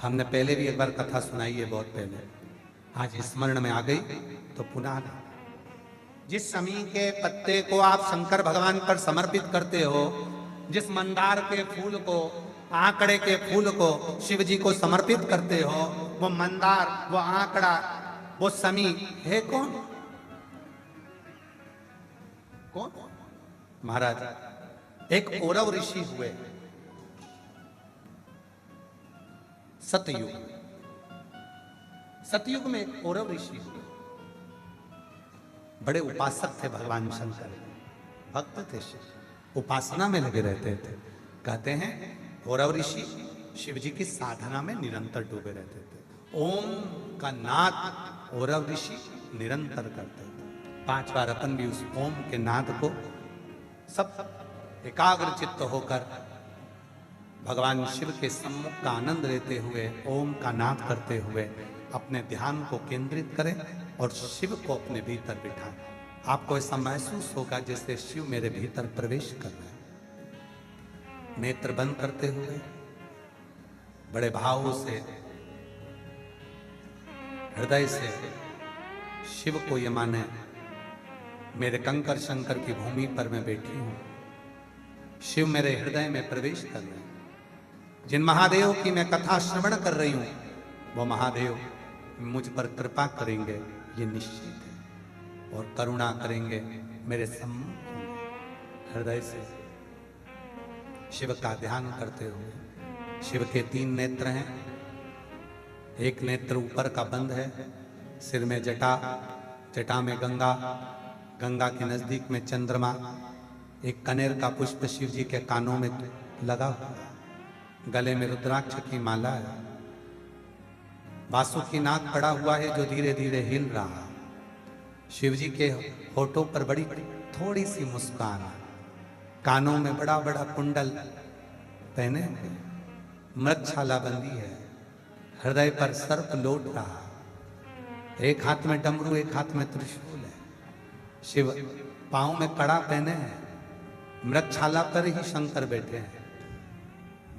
हमने पहले भी एक बार कथा सुनाई है, बहुत पहले, आज स्मरण में आ गई तो पुनः। जिस शमी के पत्ते को आप शंकर भगवान पर समर्पित करते हो, जिस मंदार के फूल को, आंकड़े के फूल को शिव जी को समर्पित करते हो, वो मंदार, वो आंकड़ा, वो शमी है कौन? कौन? महाराज, एक औरव ऋषि हुए सतयुग। सतयुग में एक औरव ऋषि हुए, बड़े उपासक थे भगवान शंकर, भक्त थे, उपासना में लगे रहते थे। कहते हैं औरव ऋषि शिव जी की साधना में निरंतर डूबे रहते थे। ओम का नाद औरव ऋषि निरंतर करते थे। 5 बार अपन भी उस ओम के नाद को सब एकाग्र चित्त होकर भगवान शिव के सम्मुख का आनंद लेते हुए, ओम का नाद करते हुए अपने ध्यान को केंद्रित करें और शिव को अपने भीतर बिठाएं। आपको ऐसा महसूस होगा जैसे शिव मेरे भीतर प्रवेश कर रहे हैं। नेत्र बंद करते हुए बड़े भावों से, हृदय से शिव को ये माने मेरे कंकर शंकर की भूमि पर मैं बैठी हूं, शिव मेरे हृदय में प्रवेश कर रहे हैं। जिन महादेव की मैं कथा श्रवण कर रही हूं, वो महादेव मुझ पर कृपा करेंगे, ये निश्चित है, और करुणा करेंगे मेरे सम्मुख। हृदय से शिव का ध्यान करते हुए, शिव के 3 नेत्र हैं, एक नेत्र ऊपर का बंद है, सिर में जटा, जटा में गंगा, गंगा के नजदीक में चंद्रमा, एक कनेर का पुष्प शिव जी के कानों में लगा हुआ, गले में रुद्राक्ष की माला है, बासुकी नाग पड़ा हुआ है जो धीरे धीरे हिल रहा है। शिव जी के होठों पर बड़ी थोड़ी सी मुस्कान है, कानों में बड़ा बड़ा कुंडल पहने हुए, मृगछाला बंदी है, हृदय पर सर्प लौट रहा, एक हाथ में डमरू, एक हाथ में त्रिशूल है। शिव पांव में कड़ा पहने हैं, मृगछाला पर ही शंकर बैठे हैं,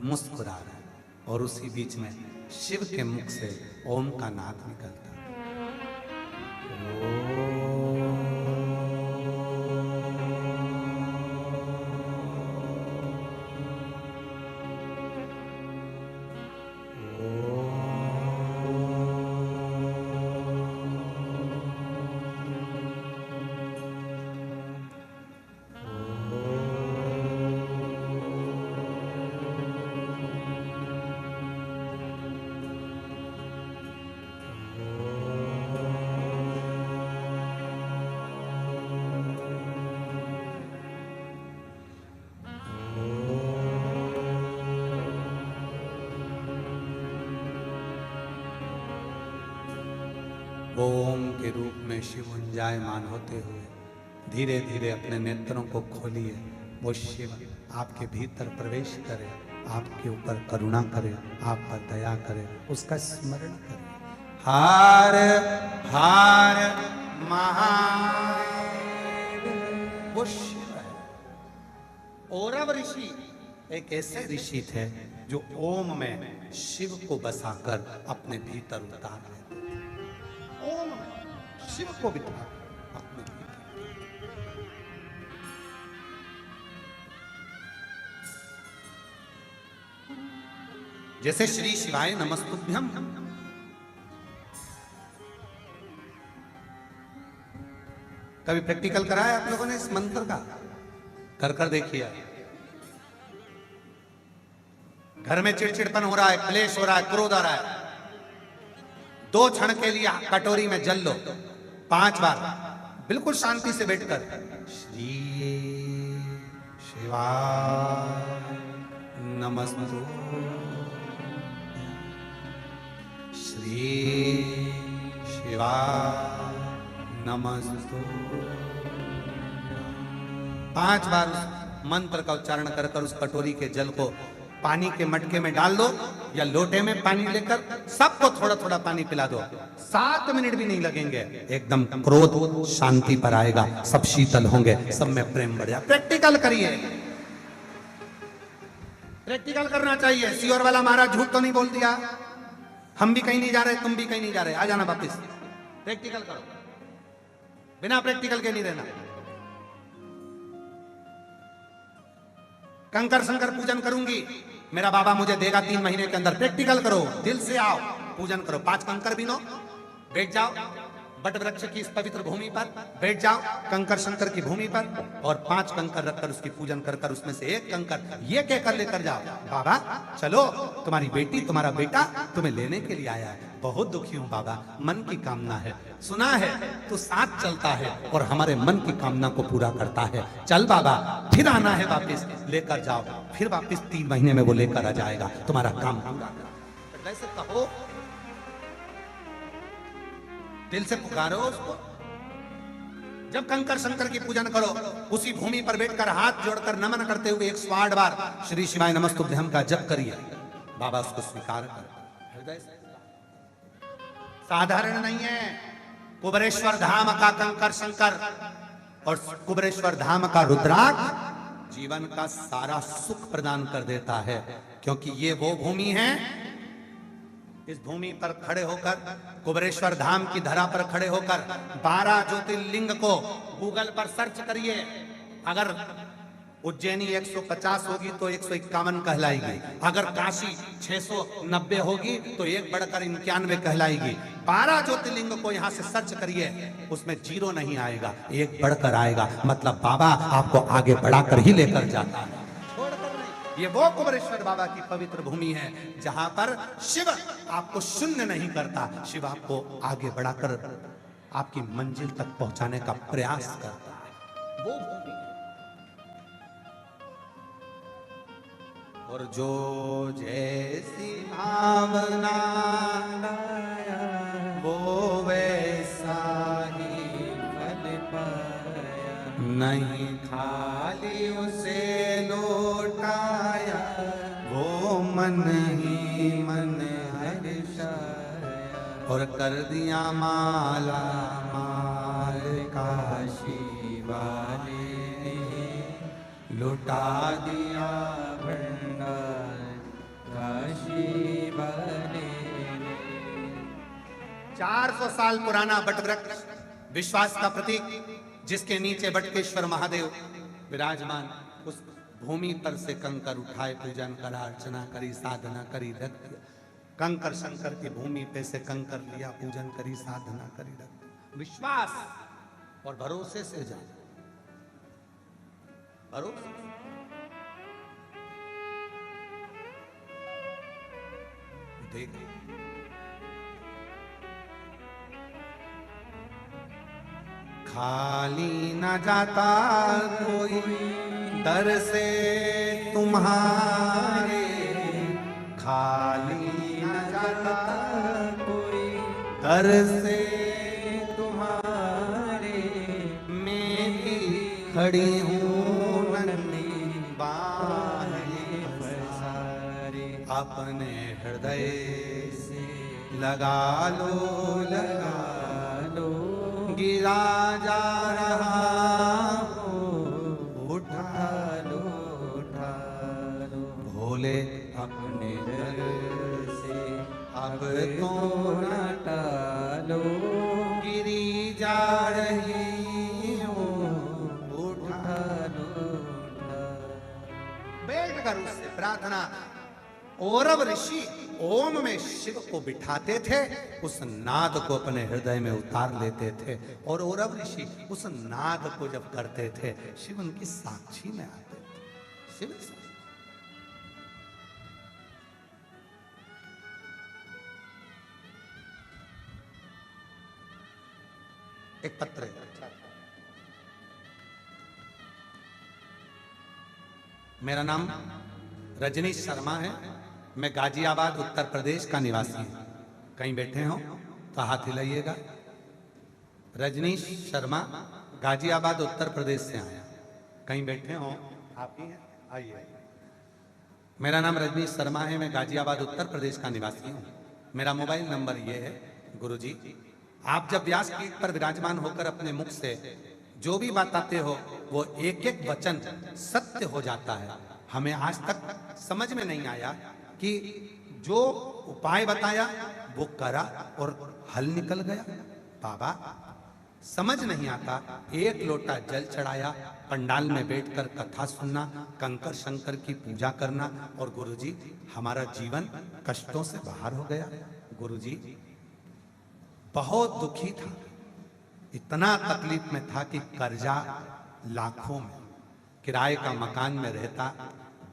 मुस्कुरा रहे हैं, और उसी बीच में शिव के मुख से ओम का नाद निकलता है। ओम के रूप में शिव उंजायमान होते हुए धीरे धीरे अपने नेत्रों को खोलिए। वो शिव आपके भीतर प्रवेश करे, आपके ऊपर करुणा करे, आप पर दया करे, उसका स्मरण करें। हार हार महादेव, वो शिव है। औरव ऋषि एक ऐसे ऋषि थे जो ओम में शिव को बसाकर अपने भीतर उतार लेते थे। ओम में शिव को बिठा अपने भीतर। जैसे श्री शिवाय नमस्तुभ्यम, कभी प्रैक्टिकल कराया आप लोगों ने इस मंत्र का? कर कर देखिए। घर में चिड़चिड़पन हो रहा है, क्लेश हो रहा है, क्रोध आ रहा है, 2 क्षण के लिए कटोरी में जल लो 5 बार, बिल्कुल शांति से बैठकर श्री शिवाय नमस्तुभ्यम, श्री शिवाय नमस्तुभ्यम, 5 बार उस मंत्र का उच्चारण कर कर उस कटोरी के जल को पानी के मटके में डाल दो या लोटे में पानी लेकर सबको थोड़ा थोड़ा पानी पिला दो। 7 मिनट भी नहीं लगेंगे, एकदम क्रोध शांति पर आएगा, सब शीतल होंगे, सब में प्रेम बढ़ जाएगा। प्रैक्टिकल करिए, प्रैक्टिकल करना चाहिए। सियोर वाला महाराज झूठ तो नहीं बोल दिया, हम भी कहीं नहीं जा रहे, तुम भी कहीं नहीं जा रहे, आ जाना वापिस। प्रैक्टिकल करो, बिना प्रैक्टिकल के नहीं रहना। कंकर शंकर पूजन करूंगी, मेरा बाबा मुझे देगा 3 महीने के अंदर। प्रैक्टिकल करो, दिल से आओ, पूजन करो। 5 कंकर बीनो, बैठ जाओ बट वृक्ष की इस पवित्र भूमि पर, बैठ जाओ कंकर शंकर की भूमि पर और 5 कंकर रखकर उसकी पूजन कर कर उसमें से 1 कंकर ये कहकर लेकर जाओ, बाबा चलो तुम्हारी बेटी तुम्हारा बेटा तुम्हें लेने के लिए आया है, बहुत दुखी हूं बाबा, मन की कामना है, सुना है तो साथ चलता है और हमारे मन की कामना को पूरा करता है, चल बाबा फिर आना है वापिस, लेकर जाओ। फिर वापिस 3 महीने में वो लेकर आ जाएगा, तुम्हारा काम पूरा। वैसे कहो, दिल से पुकारो उसको। जब कंकर शंकर की पूजन करो, उसी भूमि पर बैठकर हाथ जोड़कर नमन करते हुए 108 बार श्री शिवाय नमस्तुभ्यम का जप करिए, बाबा उसको स्वीकार कर हृदय से। साधारण नहीं है, कुबरेश्वर धाम का कंकर शंकर और कुबरेश्वर धाम का रुद्राक्ष जीवन का सारा सुख प्रदान कर देता है, क्योंकि ये वो भूमि है, इस भूमि पर खड़े होकर, कुबरेश्वर धाम की धरा पर खड़े होकर 12 ज्योतिर्लिंग को गूगल पर सर्च करिए। अगर उज्जैनी 150 होगी तो 151 कहलाएगी, अगर काशी 690 होगी तो 1 बढ़कर 91 कहलाएगी। 12 ज्योतिर्लिंग को यहां से सर्च करिए, उसमें 0 नहीं आएगा, 1 बढ़कर आएगा, मतलब बाबा आपको आगे बढ़ाकर ही लेकर जाता है, छोड़कर नहीं। ये वो कुबरेश्वर बाबा की पवित्र भूमि है जहां पर शिव आपको शून्य नहीं करता, शिव आपको आगे बढ़ाकर आपकी मंजिल तक पहुंचाने का प्रयास करता है, वो भूमि। और जो जैसी भावना लाया वो वैसा ही फल पाया, नहीं खाली उसे लौटाया, वो मन ही मन हर्षाया, और कर दिया माला माल काशी वाले ने, लुटा दिया भंडार काशी वाले ने। 400 साल पुराना बटवृक्ष, विश्वास का प्रतीक, जिसके नीचे बटकेश्वर महादेव विराजमान, उस भूमि पर से कंकर उठाए, पूजन करा, अर्चना करी, साधना करी, रख दिया। कंकर शंकर की भूमि पे से कंकर लिया, पूजन करी, साधना करी, रख दिया। विश्वास और भरोसे से जा, भरोसे देख। खाली न जाता कोई दर से तुम्हारे, खाली न जाता कोई दर से तुम्हारे, मैं भी खड़ी हूँ नन्ही बाहें पसारे, अपने हृदय से लगा लो, लगा लो, गिरा जा रहा हो, उठा लो, उठा लो, भोले अपने दर से अब तो न टालो, गिरी जा रही हूँ उठा लूटा। बैठ कर उससे प्रार्थना। औरव ऋषि ओम में शिव को बिठाते थे, उस नाद को अपने हृदय में उतार लेते थे, और औरव ऋषि उस नाद को जब करते थे, शिव उनकी साक्षी में आते थे। शिव एक पत्र है। मेरा नाम रजनीश शर्मा है, मैं गाजियाबाद उत्तर प्रदेश का निवासी हूं। कहीं बैठे हो तो हाथ हिलाइएगा। रजनीश शर्मा, गाजियाबाद उत्तर प्रदेश से आया। कहीं बैठे हो आप ही हैं, आइए। मेरा नाम रजनीश शर्मा है, मैं गाजियाबाद उत्तर प्रदेश का निवासी हूं। मेरा मोबाइल नंबर ये है। गुरुजी, आप जब व्यासपीठ पर विराजमान होकर अपने मुख से जो भी बताते हो वो एक एक वचन सत्य हो जाता है। हमें आज तक समझ में नहीं आया कि जो उपाय बताया वो करा और हल निकल गया। बाबा समझ नहीं आता, एक लोटा जल चढ़ाया, पंडाल में बैठकर कथा सुनना, कंकर शंकर की पूजा करना, और गुरुजी हमारा जीवन कष्टों से बाहर हो गया। गुरुजी बहुत दुखी था, इतना तकलीफ में था कि कर्जा लाखों में, किराए का मकान में रहता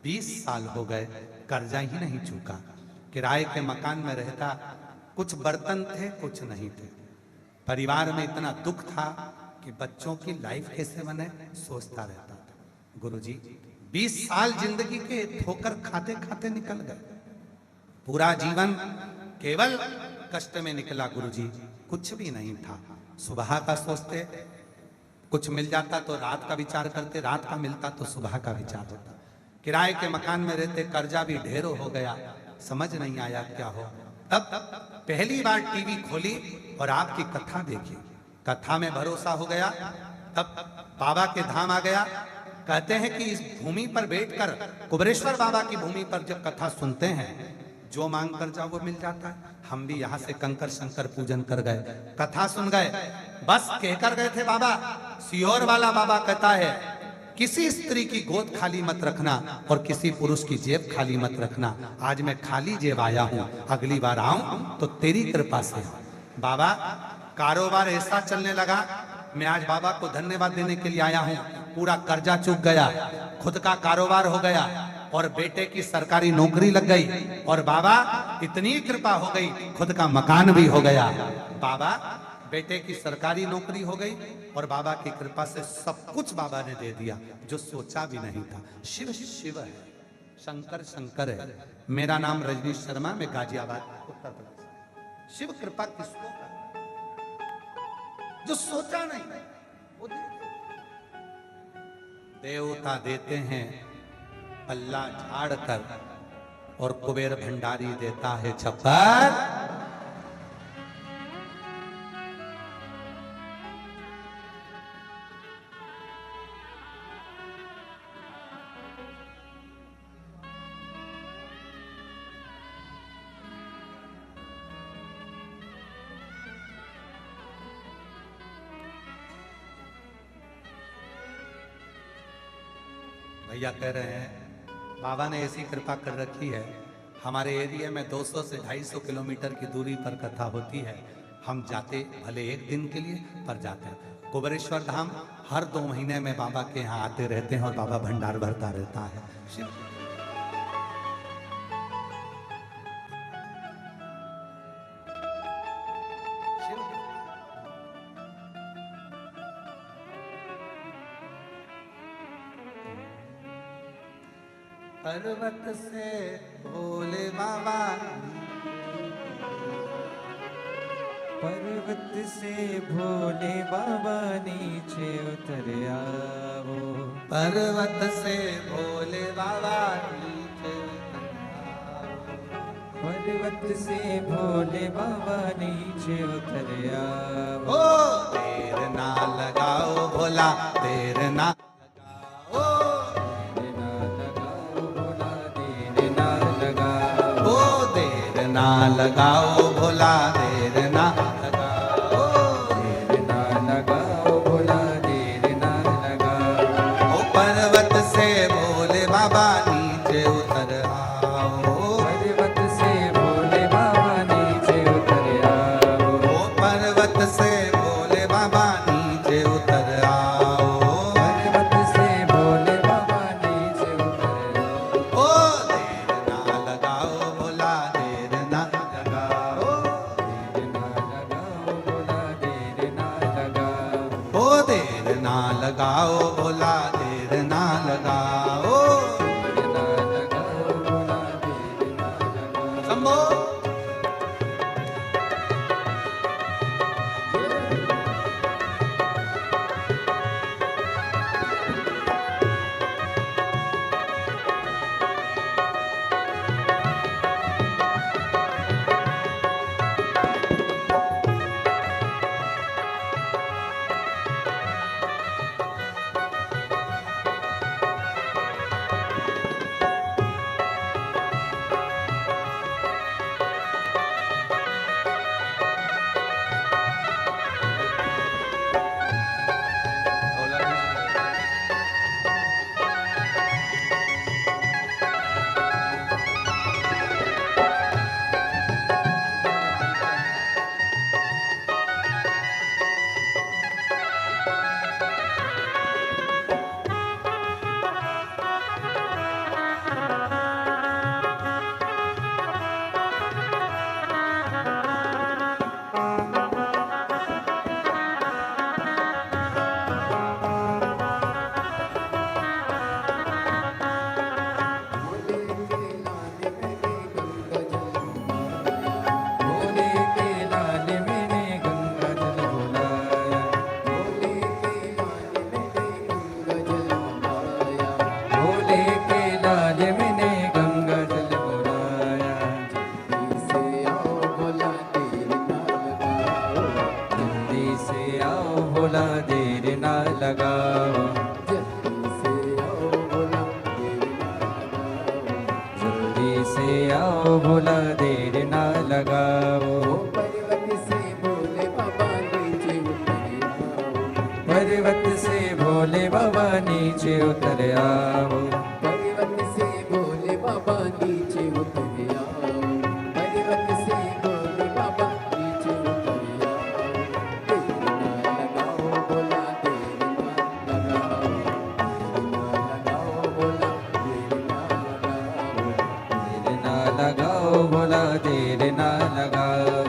20 साल हो गए, कर्जा ही नहीं चुका। किराए के मकान में रहता, कुछ बर्तन थे कुछ नहीं थे। परिवार में इतना दुख था कि बच्चों की लाइफ कैसे बने सोचता रहता था। गुरुजी 20 साल जिंदगी के ठोकर खाते खाते निकल गए, पूरा जीवन केवल कष्ट में निकला। गुरुजी कुछ भी नहीं था, सुबह का सोचते, कुछ मिल जाता तो रात का विचार करते, रात का मिलता तो सुबह का विचार होता। किराए के मकान में रहते, कर्जा भी ढेरों हो गया, समझ नहीं आया क्या हो। तब पहली बार टीवी खोली और आपकी कथा देखी, कथा में भरोसा हो गया। तब बाबा के धाम आ गया। कहते हैं कि इस भूमि पर बैठकर, कुबरेश्वर बाबा की भूमि पर जब कथा सुनते हैं, जो मांग कर जाओ वो मिल जाता है। हम भी यहाँ से कंकर शंकर पूजन कर गए, कथा सुन गए, बस कहकर गए थे बाबा। सियोर वाला बाबा कहता है किसी स्त्री की गोद खाली मत रखना और किसी पुरुष की जेब खाली मत रखना। आज मैं खाली जेब आया हूँ, अगली बार आऊं तो तेरी कृपा से। बाबा कारोबार ऐसा चलने लगा, मैं आज बाबा को धन्यवाद देने के लिए आया हूँ। पूरा कर्जा चूक गया, खुद का कारोबार हो गया, और बेटे की सरकारी नौकरी लग गई, और बाबा इतनी कृपा हो गई खुद का मकान भी हो गया। बाबा बेटे की सरकारी नौकरी हो गई और बाबा की कृपा से सब कुछ बाबा ने दे दिया जो सोचा भी नहीं था। शिव शिव है, शंकर शंकर है। मेरा नाम रजनीश शर्मा, मैं गाजियाबाद उत्तर प्रदेश। शिव कृपा किसको कर, जो सोचा नहीं वो दे। देवता देते हैं पल्ला झाड़ कर, और कुबेर भंडारी देता है छप्पर। भैया कह रहे हैं बाबा ने ऐसी कृपा कर रखी है, हमारे एरिया में 200 से 250 किलोमीटर की दूरी पर कथा होती है। हम जाते भले एक दिन के लिए, पर जाते हैं। कुबरेश्वर धाम हर 2 महीने में बाबा के यहाँ आते रहते हैं और बाबा भंडार भरता रहता है। शिव पर्वत से भोले बाबा, पर्वत से भोले बाबा नीचे उतर आओ। पर्वत से भोले बाबा नीचे उतर आओ। पर्वत से भोले बाबा नीचे उतर आओ। ओ देर ना लगाओ भोला, देर ना ना लगाओ भोला, देर ना लगाओ, देर ना लगाओ बाबा नीचे उतर आओ। पर्वत से भोले बाबा नीचे उतर आओ। ओ देर ना लगाओ भोला देर ना लगाओ। देर ना लगाओ भोला देर ना लगाओ। ओ देर ना लगाओ भोला देर ना लगाओ। देर ना लगाओ भोला देर ना लगाओ। शंभो भोले के लाल मैंने गंगा जल बुलाया। भोले के लाल मैंने गंगा जल बुलाया। जल्दी से आओ भोला देर ना लगाओ। जल्दी से आओ भोला देर ना लगाओ। पर्वत से भोले बाबा नीचे उतर आओ। देर ना लगाओ भोला देर ना लगाओ।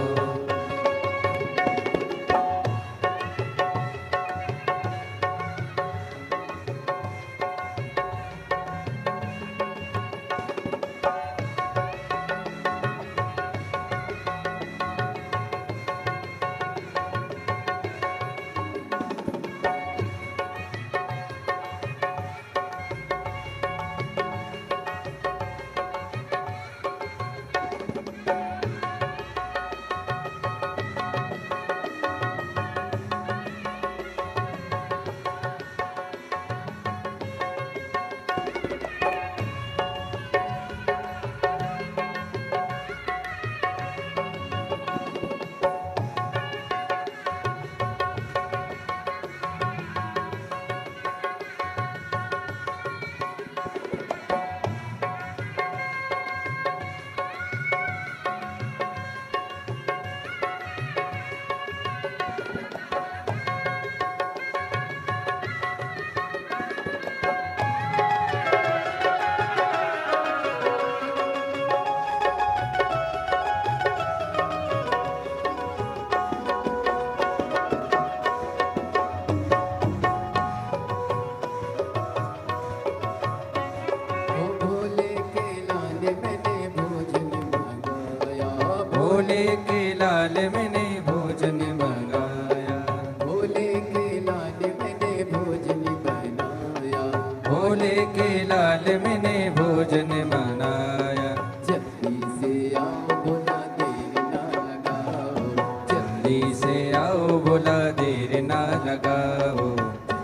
भोले के लाल मैंने भोजन मंगाया। भोले के लाल मैंने भोजन बनाया। भोले के लाल मैंने भोजन मनाया। जल्दी से आओ भोला देर ना लगाओ। जल्दी से आओ भोला देर ना लगाओ।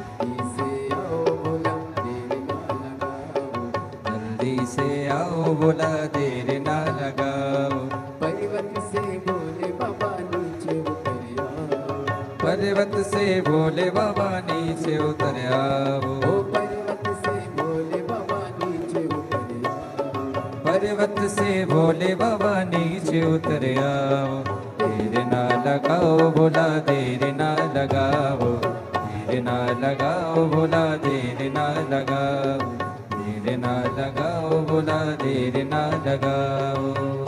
जल्दी से आओ भोला देर ना लगाओ। जल्दी से आओ भोला देर ना लगाओ। पर्वत से भोले बाबा नीचे उतर आओ। पर्वत से भोले बाबा नीचे उतर आओ। ओ पर्वत से भोले बाबा नीचे उतर आओ। पर्वत से भोले बाबा नीचे उतर आओ। देर ना लगाओ भोला देर ना लगाओ, देर ना लगाओ भोला देर ना लगाओ, देर ना लगाओ भोला देर ना लगाओ।